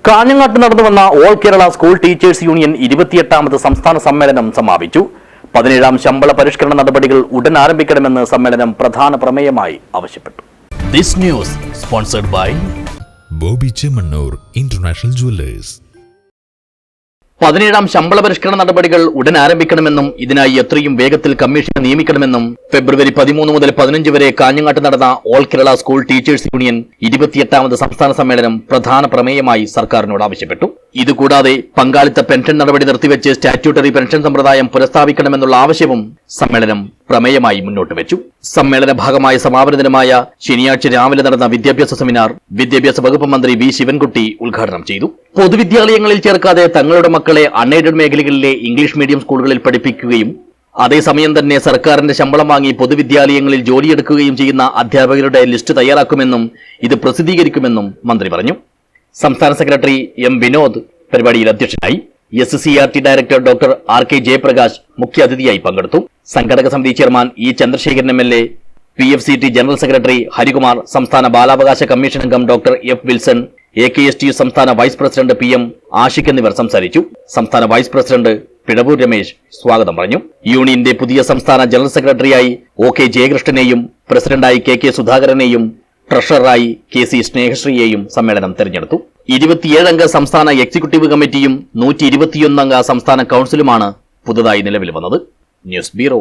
കാഞ്ഞങ്ങാട്ട് നടന്നുവന്ന all Kerala school teachers union 28ാമത് സംസ്ഥാന സമ്മേളനം സമാപിച്ചു. 17ാം ശമ്പള പരിഷ്കരണ നടപടികൾ ഉടൻ ആരംഭിക്കണമെന്ന് സമ്മേളനം പ്രധാന പ്രമേയമായി ആവശ്യപ്പെട്ടു. This news sponsored by Bobby Chemmanur international jewellers. 17ാം ശമ്പള പരിഷ്കരണ നടപടികൾ ഉടൻ ആരംഭിക്കണമെന്നും ഇതിനായി എത്രയും വേഗത്തിൽ കമ്മീഷനെ നിയമിക്കണമെന്നും ഫെബ്രുവരി 13 മുതൽ 15 വരെ കാഞ്ഞങ്ങാട്ട് നടന്ന all Kerala school teachers union 28ാമത് സംസ്ഥാന സമ്മേളനം പ്രധാന പ്രമേയമായി സർക്കാരിനോട് ആവശ്യപ്പെട്ടു. ഇതുകൂടാതെ പങ്കാളിത്ത പെൻഷൻ നടപടി നിർത്തിവെച്ച് സ്റ്റാറ്റ്യൂട്ടറി പെൻഷൻ സമ്പ്രദായം പുനഃസ്ഥാപിക്കണമെന്നുള്ള ആവശ്യവും സമ്മേളനം പ്രമേയമായി മുന്നോട്ട് വെച്ചു. സമ്മേളന ഭാഗമായ സമാപന ദിനമായ ശനിയാഴ്ച രാവിലെ നടന്ന വിദ്യാഭ്യാസ സെമിനാർ വിദ്യാഭ്യാസ വകുപ്പ് മന്ത്രി വി ശിവൻകുട്ടി ഉദ്ഘാടനം ചെയ്തു. പൊതുവിദ്യാലയങ്ങളിൽ ചേർക്കാതെ തങ്ങളുടെ മക്കളെ അൺഎയ്ഡഡ് മേഖലകളിലെ ഇംഗ്ലീഷ് മീഡിയം സ്കൂളുകളിൽ പഠിപ്പിക്കുകയും അതേസമയം തന്നെ സർക്കാരിന്റെ ശമ്പളം വാങ്ങി പൊതുവിദ്യാലയങ്ങളിൽ ജോലിയെടുക്കുകയും ചെയ്യുന്ന അധ്യാപകരുടെ ലിസ്റ്റ് തയ്യാറാക്കുമെന്നും ഇത് പ്രസിദ്ധീകരിക്കുമെന്നും മന്ത്രി പറഞ്ഞു. സംസ്ഥാന സെക്രട്ടറി എം വിനോദ് പരിപാടിയിൽ അധ്യക്ഷനായി. SCERT director doctor RK Jayaprakash മുഖ്യാതിഥിയായി പങ്കെടുത്തു. സംഘടക സമിതി chairman E Chandrasekharan MLA, PFCT general secretary Harikumar, സംസ്ഥാന ബാലാവകാശ കമ്മീഷൻ അംഗം ഡോക്ടർ F വിൽസൺ, AKSTU സംസ്ഥാന വൈസ് പ്രസിഡന്റ് PM ആഷിഖ് എന്നിവർ സംസാരിച്ചു. സംസ്ഥാന വൈസ് പ്രസിഡന്റ് പിഴവൂർ രമേശ് സ്വാഗതം പറഞ്ഞു. യൂണിയന്റെ പുതിയ സംസ്ഥാന ജനറൽ സെക്രട്ടറിയായി OK ജയകൃഷ്ണനെയും പ്രസിഡന്റായി KK സുധാകരനെയും ട്രഷററായി KC സ്നേഹശ്രീയെയും സമ്മേളനം തെരഞ്ഞെടുത്തു. 27 അംഗ സംസ്ഥാന എക്സിക്യൂട്ടീവ് കമ്മിറ്റിയും 121 അംഗ സംസ്ഥാന കൌൺസിലുമാണ് പുതുതായി നിലവിൽ വന്നത്. News bureau.